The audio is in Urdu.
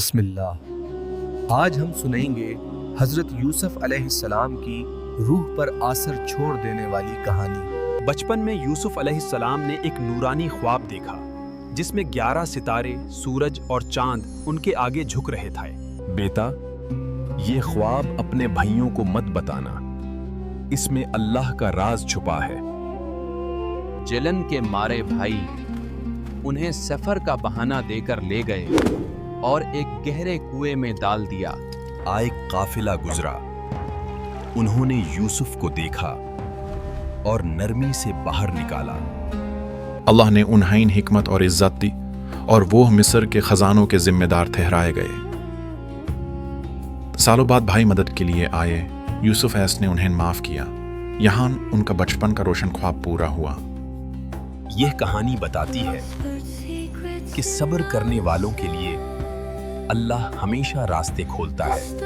بسم اللہ۔ آج ہم سنیں گے حضرت یوسف علیہ السلام کی روح پر اثر چھوڑ دینے والی کہانی۔ بچپن میں یوسف علیہ السلام نے ایک نورانی خواب دیکھا جس میں 11 ستارے، سورج اور چاند ان کے آگے جھک رہے تھے۔ بیٹا، یہ خواب اپنے بھائیوں کو مت بتانا، اس میں اللہ کا راز چھپا ہے۔ جلن کے مارے بھائی انہیں سفر کا بہانہ دے کر لے گئے اور ایک گہرے کنویں میں ڈال دیا۔ ایک قافلہ گزرا، انہوں نے یوسف کو دیکھا اور نرمی سے باہر نکالا۔ اللہ نے انہیں حکمت اور عزت دی اور وہ مصر کے خزانوں کے ذمہ دار ٹھہرائے گئے۔ سالوں بعد بھائی مدد کے لیے آئے۔ یوسف نے انہیں معاف کیا۔ یہاں ان کا بچپن کا روشن خواب پورا ہوا۔ یہ کہانی بتاتی ہے کہ صبر کرنے والوں کے لیے اللہ ہمیشہ راستے کھولتا ہے۔